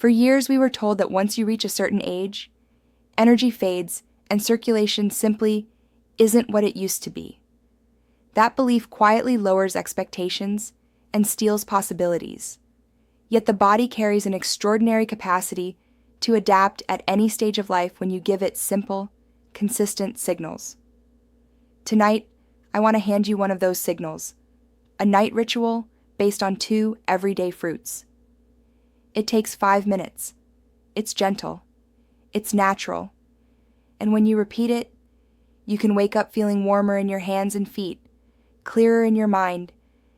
For years, we were told that once you reach a certain age, energy fades and circulation simply isn't what it used to be. That belief quietly lowers expectations and steals possibilities. Yet the body carries an extraordinary capacity to adapt at any stage of life when you give it simple, consistent signals. Tonight, I want to hand you one of those signals, a night ritual based on 2 everyday fruits. It takes 5 minutes. It's gentle. It's natural. And when you repeat it, you can wake up feeling warmer in your hands and feet, clearer in your mind,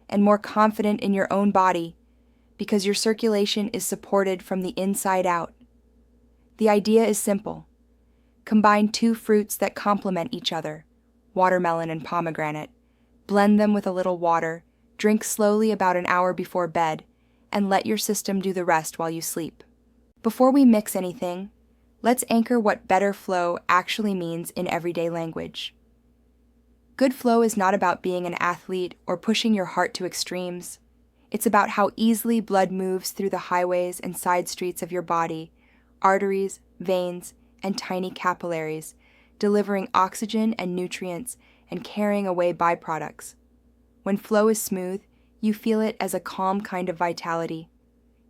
and more confident in your own body because your circulation is supported from the inside out. The idea is simple. Combine 2 fruits that complement each other, watermelon and pomegranate. Blend them with a little water, drink slowly about an hour before bed, and let your system do the rest while you sleep. Before we mix anything, let's anchor what better flow actually means in everyday language. Good flow is not about being an athlete or pushing your heart to extremes. It's about how easily blood moves through the highways and side streets of your body, arteries, veins, and tiny capillaries, delivering oxygen and nutrients and carrying away byproducts. When flow is smooth, you feel it as a calm kind of vitality.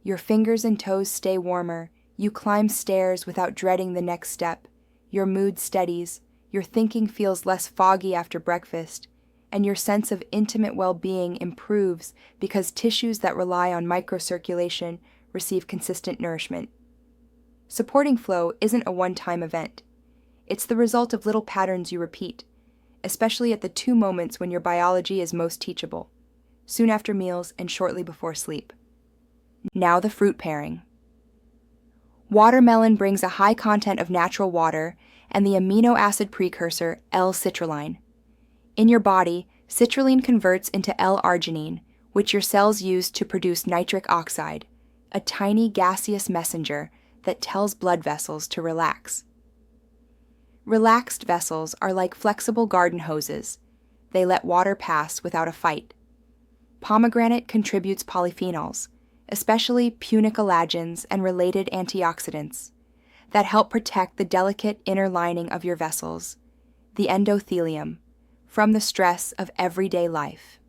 Your fingers and toes stay warmer, you climb stairs without dreading the next step, your mood steadies, your thinking feels less foggy after breakfast, and your sense of intimate well-being improves because tissues that rely on microcirculation receive consistent nourishment. Supporting flow isn't a one-time event. It's the result of little patterns you repeat, especially at the 2 moments when your biology is most teachable, soon after meals and shortly before sleep. Now the fruit pairing. Watermelon brings a high content of natural water and the amino acid precursor L-citrulline. In your body, citrulline converts into L-arginine, which your cells use to produce nitric oxide, a tiny gaseous messenger that tells blood vessels to relax. Relaxed vessels are like flexible garden hoses. They let water pass without a fight. Pomegranate contributes polyphenols, especially punicolagens and related antioxidants, that help protect the delicate inner lining of your vessels, the endothelium, from the stress of everyday life.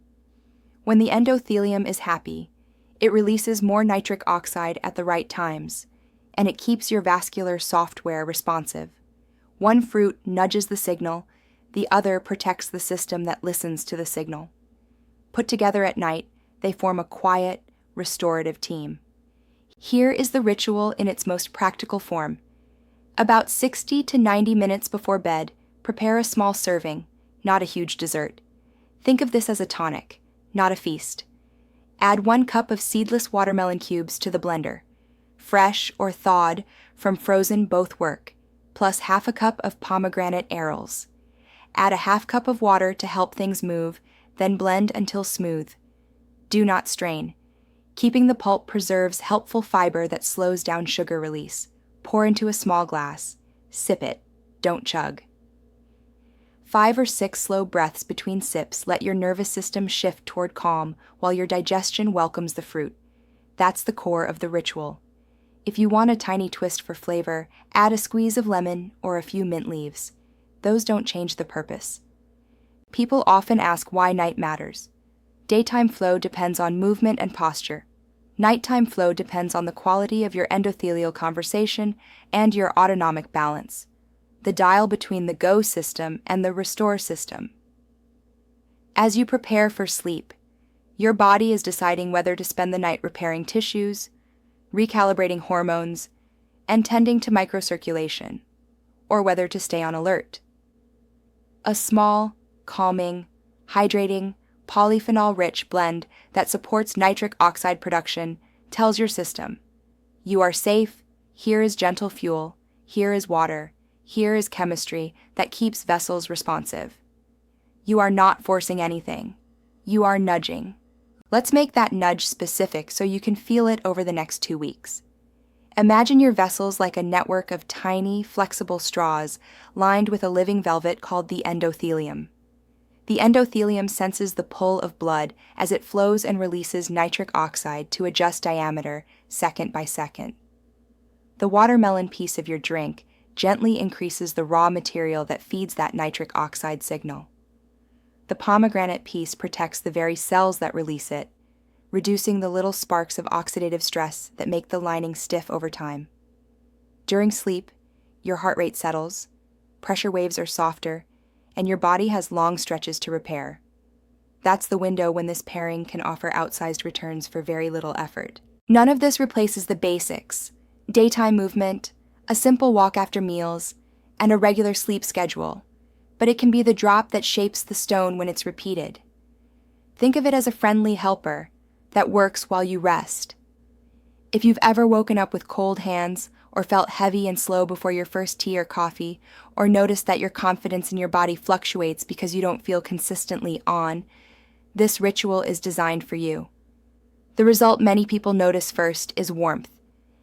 When the endothelium is happy, it releases more nitric oxide at the right times, and it keeps your vascular software responsive. One fruit nudges the signal, the other protects the system that listens to the signal. Put together at night, they form a quiet, restorative team. Here is the ritual in its most practical form. About 60 to 90 minutes before bed, prepare a small serving, not a huge dessert. Think of this as a tonic, not a feast. Add 1 cup of seedless watermelon cubes to the blender. Fresh or thawed from frozen both work, plus half a cup of pomegranate arils. Add a half cup of water to help things move, then blend until smooth. Do not strain. Keeping the pulp preserves helpful fiber that slows down sugar release. Pour into a small glass. Sip it. Don't chug. 5 or 6 slow breaths between sips let your nervous system shift toward calm while your digestion welcomes the fruit. That's the core of the ritual. If you want a tiny twist for flavor, add a squeeze of lemon or a few mint leaves. Those don't change the purpose. People often ask why night matters. Daytime flow depends on movement and posture. Nighttime flow depends on the quality of your endothelial conversation and your autonomic balance, the dial between the go system and the restore system. As you prepare for sleep, your body is deciding whether to spend the night repairing tissues, recalibrating hormones, and tending to microcirculation, or whether to stay on alert. A small, calming, hydrating, polyphenol-rich blend that supports nitric oxide production tells your system, you are safe, here is gentle fuel, here is water, here is chemistry that keeps vessels responsive. You are not forcing anything. You are nudging. Let's make that nudge specific so you can feel it over the next 2 weeks. Imagine your vessels like a network of tiny, flexible straws lined with a living velvet called the endothelium. The endothelium senses the pull of blood as it flows and releases nitric oxide to adjust diameter second by second. The watermelon piece of your drink gently increases the raw material that feeds that nitric oxide signal. The pomegranate piece protects the very cells that release it, reducing the little sparks of oxidative stress that make the lining stiff over time. During sleep, your heart rate settles, pressure waves are softer, and your body has long stretches to repair. That's the window when this pairing can offer outsized returns for very little effort. None of this replaces the basics: daytime movement, a simple walk after meals, and a regular sleep schedule, but it can be the drop that shapes the stone when it's repeated. Think of it as a friendly helper that works while you rest. If you've ever woken up with cold hands, or felt heavy and slow before your first tea or coffee, or noticed that your confidence in your body fluctuates because you don't feel consistently on, this ritual is designed for you. The result many people notice first is warmth,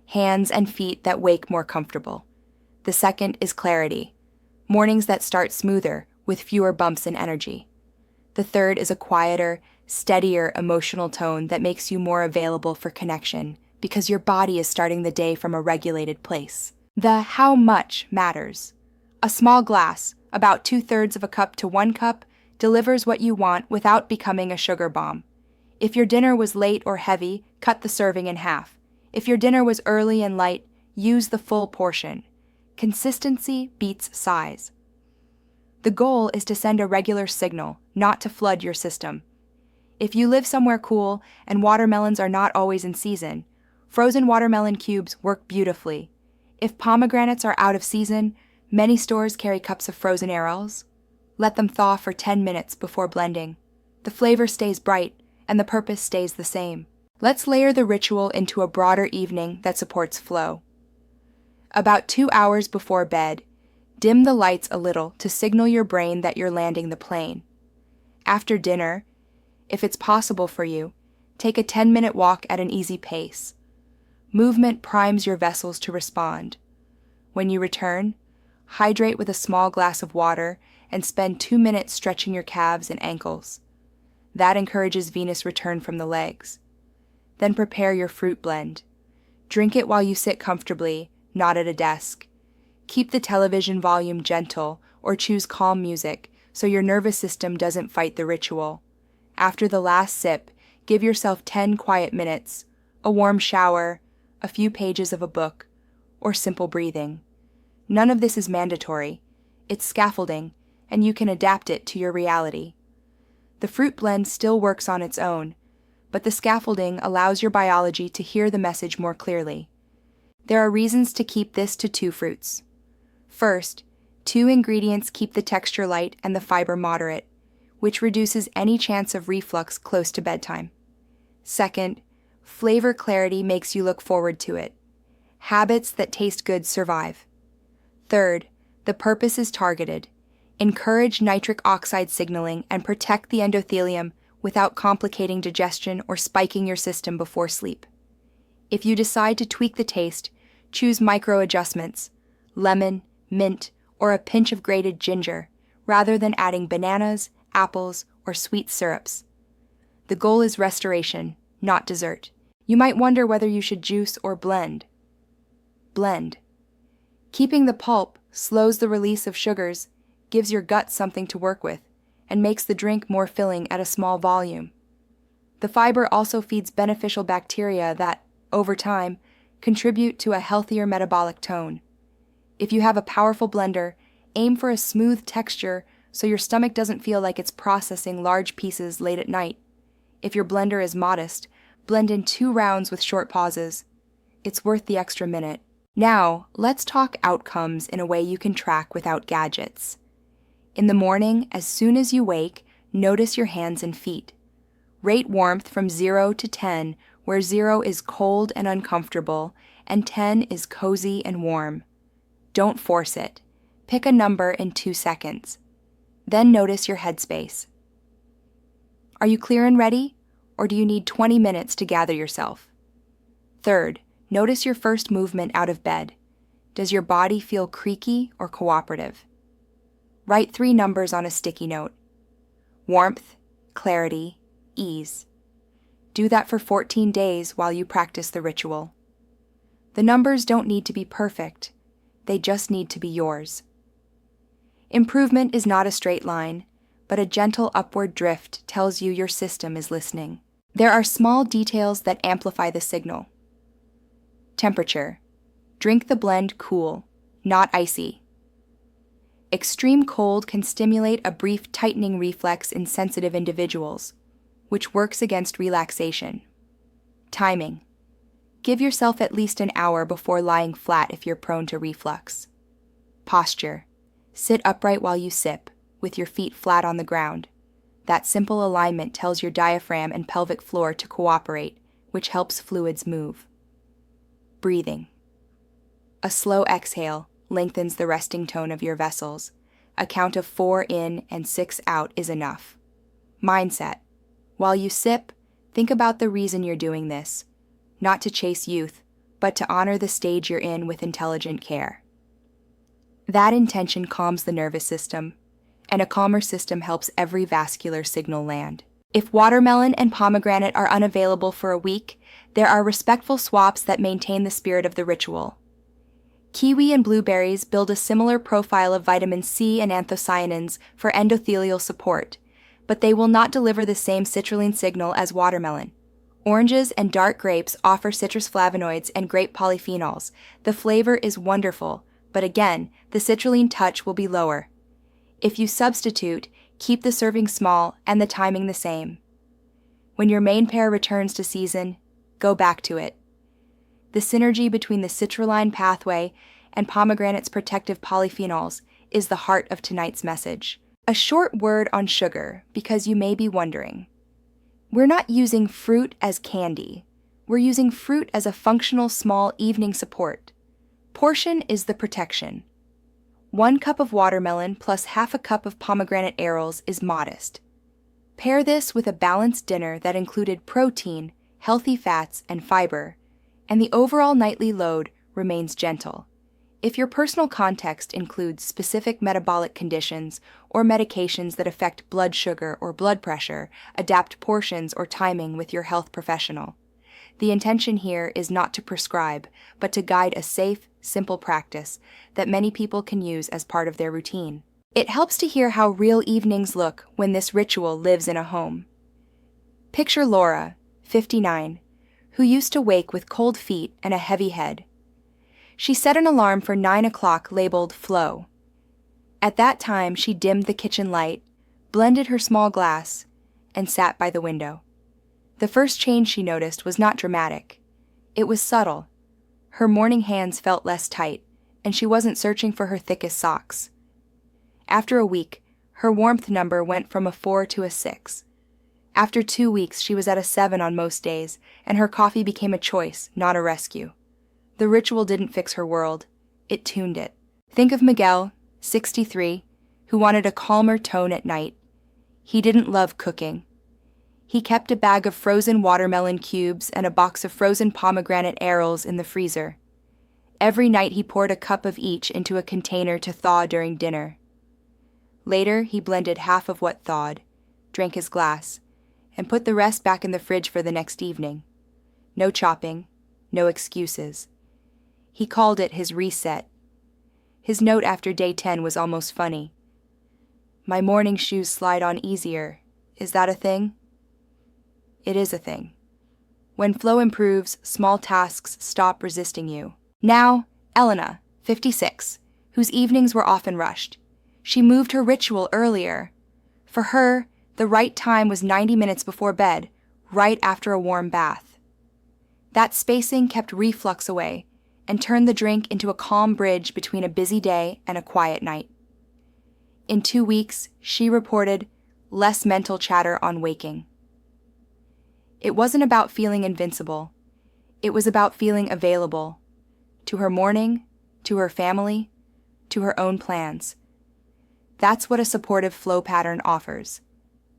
hands and feet that wake more comfortable. The second is clarity, mornings that start smoother with fewer bumps in energy. The third is a quieter, steadier emotional tone that makes you more available for connection because your body is starting the day from a regulated place. The how much matters. A small glass, about 2/3 of a cup to 1 cup, delivers what you want without becoming a sugar bomb. If your dinner was late or heavy, cut the serving in half. If your dinner was early and light, use the full portion. Consistency beats size. The goal is to send a regular signal, not to flood your system. If you live somewhere cool and watermelons are not always in season, frozen watermelon cubes work beautifully. If pomegranates are out of season, many stores carry cups of frozen arils. Let them thaw for 10 minutes before blending. The flavor stays bright, and the purpose stays the same. Let's layer the ritual into a broader evening that supports flow. About 2 hours before bed, dim the lights a little to signal your brain that you're landing the plane. After dinner, if it's possible for you, take a 10-minute walk at an easy pace. Movement primes your vessels to respond. When you return, hydrate with a small glass of water and spend 2 minutes stretching your calves and ankles. That encourages venous return from the legs. Then prepare your fruit blend. Drink it while you sit comfortably, not at a desk. Keep the television volume gentle or choose calm music so your nervous system doesn't fight the ritual. After the last sip, give yourself 10 quiet minutes, a warm shower, a few pages of a book, or simple breathing. None of this is mandatory. It's scaffolding, and you can adapt it to your reality. The fruit blend still works on its own, but the scaffolding allows your biology to hear the message more clearly. There are reasons to keep this to 2 fruits. First, 2 ingredients keep the texture light and the fiber moderate, which reduces any chance of reflux close to bedtime. Second, flavor clarity makes you look forward to it. Habits that taste good survive. Third, the purpose is targeted. Encourage nitric oxide signaling and protect the endothelium without complicating digestion or spiking your system before sleep. If you decide to tweak the taste, choose micro adjustments, lemon, mint, or a pinch of grated ginger, rather than adding bananas, apples, or sweet syrups. The goal is restoration, not dessert. You might wonder whether you should juice or blend. Blend. Keeping the pulp slows the release of sugars, gives your gut something to work with, and makes the drink more filling at a small volume. The fiber also feeds beneficial bacteria that, over time, contribute to a healthier metabolic tone. If you have a powerful blender, aim for a smooth texture so your stomach doesn't feel like it's processing large pieces late at night. If your blender is modest, blend in 2 rounds with short pauses. It's worth the extra minute. Now, let's talk outcomes in a way you can track without gadgets. In the morning, as soon as you wake, notice your hands and feet. Rate warmth from 0 to 10, where 0 is cold and uncomfortable, and 10 is cozy and warm. Don't force it. Pick a number in 2 seconds. Then notice your headspace. Are you clear and ready, or do you need 20 minutes to gather yourself? Third, notice your first movement out of bed. Does your body feel creaky or cooperative? Write 3 numbers on a sticky note. Warmth, clarity, ease. Do that for 14 days while you practice the ritual. The numbers don't need to be perfect. They just need to be yours. Improvement is not a straight line, but a gentle upward drift tells you your system is listening. There are small details that amplify the signal. Temperature. Drink the blend cool, not icy. Extreme cold can stimulate a brief tightening reflex in sensitive individuals, which works against relaxation. Timing. Give yourself at least an hour before lying flat if you're prone to reflux. Posture. Sit upright while you sip, with your feet flat on the ground. That simple alignment tells your diaphragm and pelvic floor to cooperate, which helps fluids move. Breathing. A slow exhale lengthens the resting tone of your vessels. A count of 4 in and 6 out is enough. Mindset. While you sip, think about the reason you're doing this. Not to chase youth, but to honor the stage you're in with intelligent care. That intention calms the nervous system, and a calmer system helps every vascular signal land. If watermelon and pomegranate are unavailable for a week, there are respectful swaps that maintain the spirit of the ritual. Kiwi and blueberries build a similar profile of vitamin C and anthocyanins for endothelial support, but they will not deliver the same citrulline signal as watermelon. Oranges and dark grapes offer citrus flavonoids and grape polyphenols. The flavor is wonderful, but again, the citrulline touch will be lower. If you substitute, keep the serving small and the timing the same. When your main pair returns to season, go back to it. The synergy between the citrulline pathway and pomegranate's protective polyphenols is the heart of tonight's message. A short word on sugar, because you may be wondering. We're not using fruit as candy. We're using fruit as a functional small evening support. Portion is the protection. 1 cup of watermelon plus half a cup of pomegranate arils is modest. Pair this with a balanced dinner that included protein, healthy fats, and fiber, and the overall nightly load remains gentle. If your personal context includes specific metabolic conditions or medications that affect blood sugar or blood pressure, adapt portions or timing with your health professional. The intention here is not to prescribe, but to guide a safe, simple practice that many people can use as part of their routine. It helps to hear how real evenings look when this ritual lives in a home. Picture Laura, 59, who used to wake with cold feet and a heavy head. She set an alarm for 9 o'clock labeled Flow. At that time, she dimmed the kitchen light, blended her small glass, and sat by the window. The first change she noticed was not dramatic. It was subtle. Her morning hands felt less tight, and she wasn't searching for her thickest socks. After a week, her warmth number went from a 4 to a 6. After 2 weeks, she was at a 7 on most days, and her coffee became a choice, not a rescue. The ritual didn't fix her world. It tuned it. Think of Miguel, 63, who wanted a calmer tone at night. He didn't love cooking. He kept a bag of frozen watermelon cubes and a box of frozen pomegranate arils in the freezer. Every night he poured a cup of each into a container to thaw during dinner. Later, he blended half of what thawed, drank his glass, and put the rest back in the fridge for the next evening. No chopping, no excuses. He called it his reset. His note after day 10 was almost funny. My morning shoes slide on easier. Is that a thing? It is a thing. When flow improves, small tasks stop resisting you. Now, Elena, 56, whose evenings were often rushed. She moved her ritual earlier. For her, the right time was 90 minutes before bed, right after a warm bath. That spacing kept reflux away and turned the drink into a calm bridge between a busy day and a quiet night. In 2 weeks, she reported less mental chatter on waking. It wasn't about feeling invincible. It was about feeling available. To her morning, to her family, to her own plans. That's what a supportive flow pattern offers.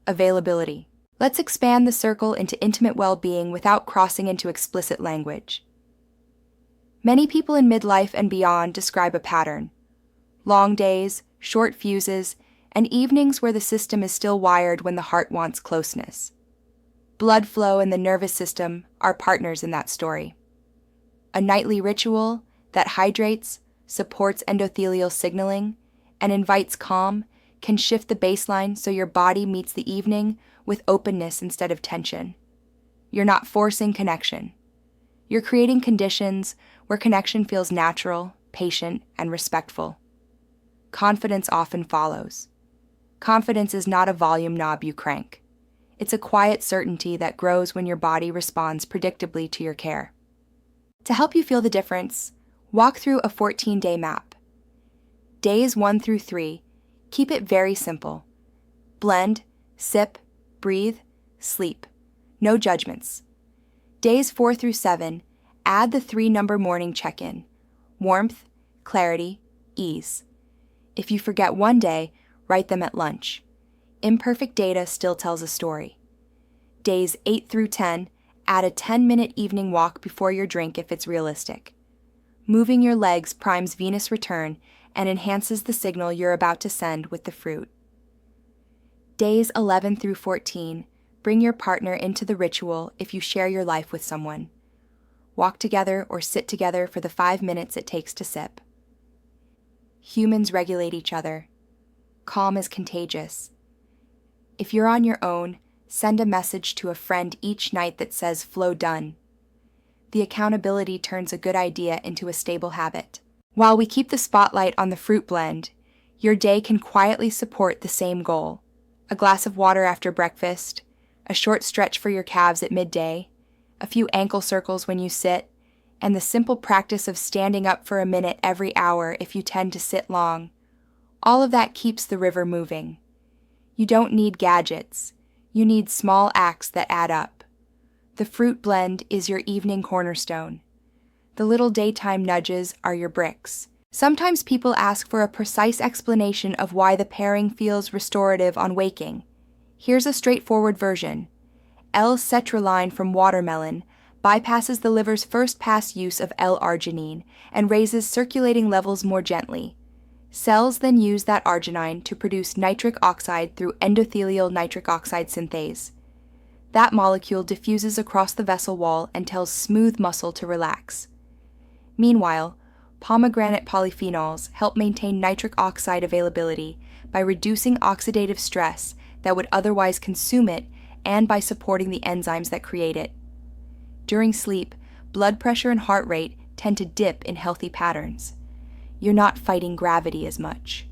Availability. Let's expand the circle into intimate well-being without crossing into explicit language. Many people in midlife and beyond describe a pattern. Long days, short fuses, and evenings where the system is still wired when the heart wants closeness. Blood flow and the nervous system are partners in that story. A nightly ritual that hydrates, supports endothelial signaling, and invites calm can shift the baseline so your body meets the evening with openness instead of tension. You're not forcing connection. You're creating conditions where connection feels natural, patient, and respectful. Confidence often follows. Confidence is not a volume knob you crank. It's a quiet certainty that grows when your body responds predictably to your care. To help you feel the difference, walk through a 14-day map. Days 1 through 3, keep it very simple. Blend, sip, breathe, sleep. No judgments. Days 4 through 7, add the 3-number morning check-in. Warmth, clarity, ease. If you forget one day, write them at lunch. Imperfect data still tells a story. Days 8 through 10, add a 10-minute evening walk before your drink if it's realistic. Moving your legs primes venous return and enhances the signal you're about to send with the fruit. Days 11 through 14, bring your partner into the ritual if you share your life with someone. Walk together or sit together for the 5 minutes it takes to sip. Humans regulate each other. Calm is contagious. If you're on your own, send a message to a friend each night that says "flow done." The accountability turns a good idea into a stable habit. While we keep the spotlight on the fruit blend, your day can quietly support the same goal. A glass of water after breakfast, a short stretch for your calves at midday, a few ankle circles when you sit, and the simple practice of standing up for a minute every hour if you tend to sit long. All of that keeps the river moving. You don't need gadgets. You need small acts that add up. The fruit blend is your evening cornerstone. The little daytime nudges are your bricks. Sometimes people ask for a precise explanation of why the pairing feels restorative on waking. Here's a straightforward version. L-citrulline from watermelon bypasses the liver's first pass use of L-arginine and raises circulating levels more gently. Cells then use that arginine to produce nitric oxide through endothelial nitric oxide synthase. That molecule diffuses across the vessel wall and tells smooth muscle to relax. Meanwhile, pomegranate polyphenols help maintain nitric oxide availability by reducing oxidative stress that would otherwise consume it and by supporting the enzymes that create it. During sleep, blood pressure and heart rate tend to dip in healthy patterns. You're not fighting gravity as much.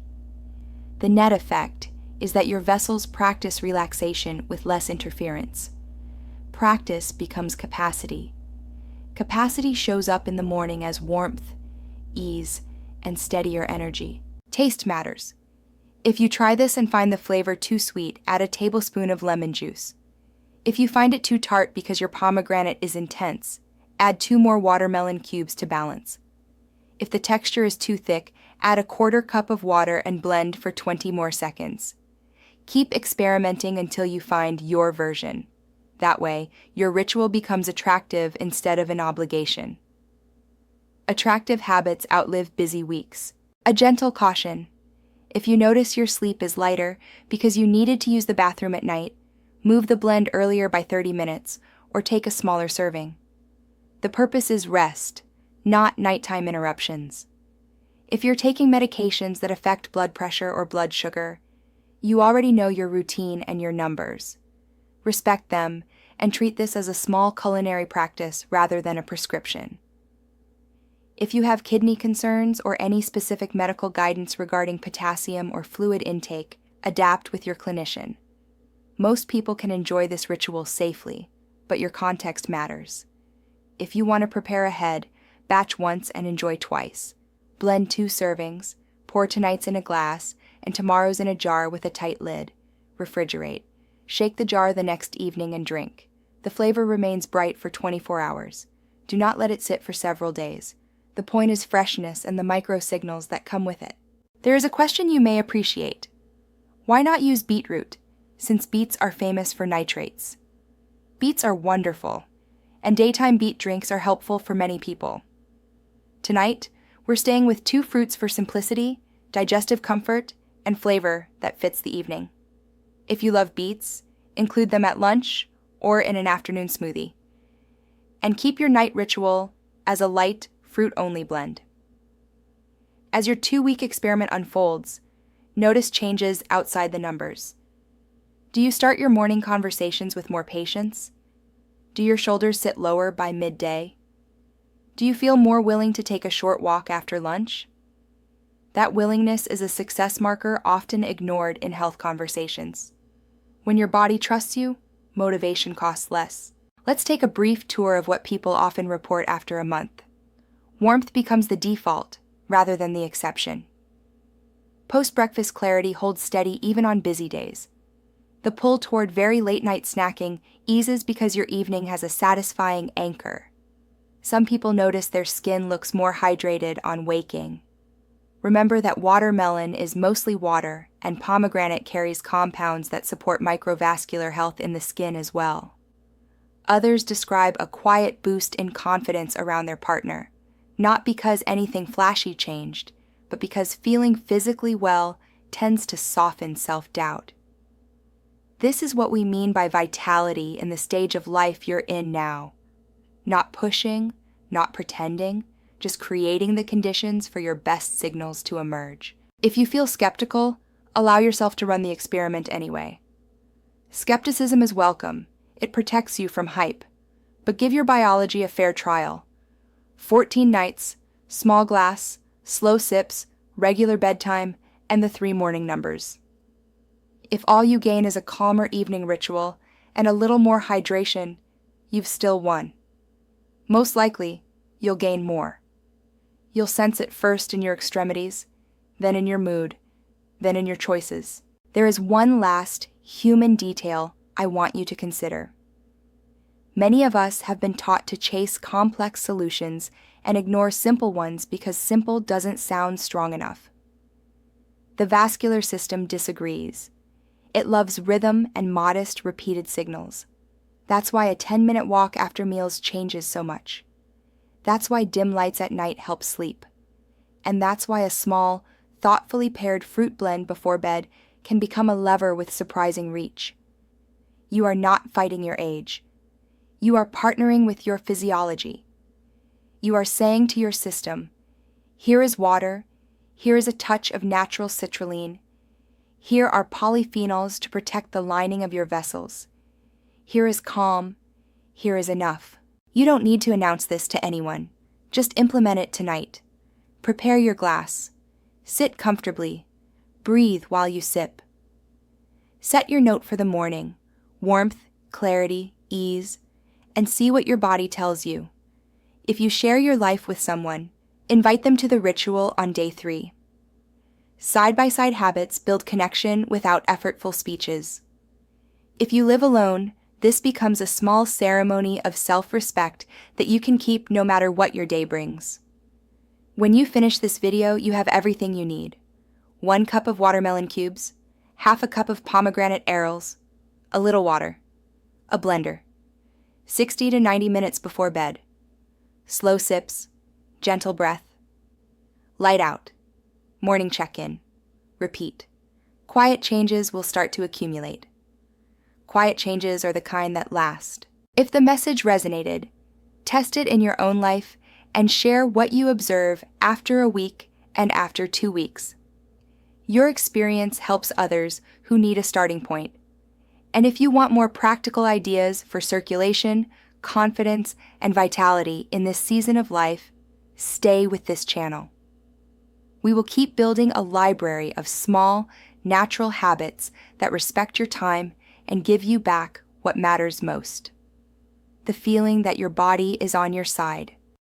The net effect is that your vessels practice relaxation with less interference. Practice becomes capacity. Capacity shows up in the morning as warmth, ease, and steadier energy. Taste matters. If you try this and find the flavor too sweet, add a tablespoon of lemon juice. If you find it too tart because your pomegranate is intense, add 2 more watermelon cubes to balance. If the texture is too thick, add a 1/4 cup of water and blend for 20 more seconds. Keep experimenting until you find your version. That way, your ritual becomes attractive instead of an obligation. Attractive habits outlive busy weeks. A gentle caution. If you notice your sleep is lighter because you needed to use the bathroom at night, move the blend earlier by 30 minutes or take a smaller serving. The purpose is rest, not nighttime interruptions. If you're taking medications that affect blood pressure or blood sugar, you already know your routine and your numbers. Respect them and treat this as a small culinary practice rather than a prescription. If you have kidney concerns or any specific medical guidance regarding potassium or fluid intake, adapt with your clinician. Most people can enjoy this ritual safely, but your context matters. If you want to prepare ahead, batch once and enjoy twice. Blend 2 servings, pour tonight's in a glass, and tomorrow's in a jar with a tight lid. Refrigerate. Shake the jar the next evening and drink. The flavor remains bright for 24 hours. Do not let it sit for several days. The point is freshness and the micro-signals that come with it. There is a question you may appreciate. Why not use beetroot, since beets are famous for nitrates? Beets are wonderful, and daytime beet drinks are helpful for many people. Tonight, we're staying with 2 fruits for simplicity, digestive comfort, and flavor that fits the evening. If you love beets, include them at lunch or in an afternoon smoothie. And keep your night ritual as a light, fruit-only blend. As your 2-week experiment unfolds, notice changes outside the numbers. Do you start your morning conversations with more patience? Do your shoulders sit lower by midday? Do you feel more willing to take a short walk after lunch? That willingness is a success marker often ignored in health conversations. When your body trusts you, motivation costs less. Let's take a brief tour of what people often report after a month. Warmth becomes the default rather than the exception. Post-breakfast clarity holds steady even on busy days. The pull toward very late-night snacking eases because your evening has a satisfying anchor. Some people notice their skin looks more hydrated on waking. Remember that watermelon is mostly water, and pomegranate carries compounds that support microvascular health in the skin as well. Others describe a quiet boost in confidence around their partner, not because anything flashy changed, but because feeling physically well tends to soften self-doubt. This is what we mean by vitality in the stage of life you're in now. Not pushing, not pretending, just creating the conditions for your best signals to emerge. If you feel skeptical, allow yourself to run the experiment anyway. Skepticism is welcome. It protects you from hype. But give your biology a fair trial. 14 nights, small glass, slow sips, regular bedtime, and the 3 morning numbers. If all you gain is a calmer evening ritual and a little more hydration, you've still won. Most likely, you'll gain more. You'll sense it first in your extremities, then in your mood, then in your choices. There is one last human detail I want you to consider. Many of us have been taught to chase complex solutions and ignore simple ones because simple doesn't sound strong enough. The vascular system disagrees. It loves rhythm and modest, repeated signals. That's why a 10-minute walk after meals changes so much. That's why dim lights at night help sleep. And that's why a small, thoughtfully paired fruit blend before bed can become a lever with surprising reach. You are not fighting your age. You are partnering with your physiology. You are saying to your system, here is water, here is a touch of natural citrulline, here are polyphenols to protect the lining of your vessels. Here is calm, here is enough. You don't need to announce this to anyone. Just implement it tonight. Prepare your glass. Sit comfortably. Breathe while you sip. Set your note for the morning, warmth, clarity, ease, and see what your body tells you. If you share your life with someone, invite them to the ritual on day 3. Side-by-side habits build connection without effortful speeches. If you live alone, this becomes a small ceremony of self-respect that you can keep no matter what your day brings. When you finish this video, you have everything you need. 1 cup of watermelon cubes, half a cup of pomegranate arils, a little water, a blender, 60 to 90 minutes before bed, slow sips, gentle breath, light out, morning check-in, repeat. Quiet changes will start to accumulate. Quiet changes are the kind that last. If the message resonated, test it in your own life and share what you observe after a week and after 2 weeks. Your experience helps others who need a starting point. And if you want more practical ideas for circulation, confidence, and vitality in this season of life, stay with this channel. We will keep building a library of small, natural habits that respect your time and give you back what matters most. The feeling that your body is on your side.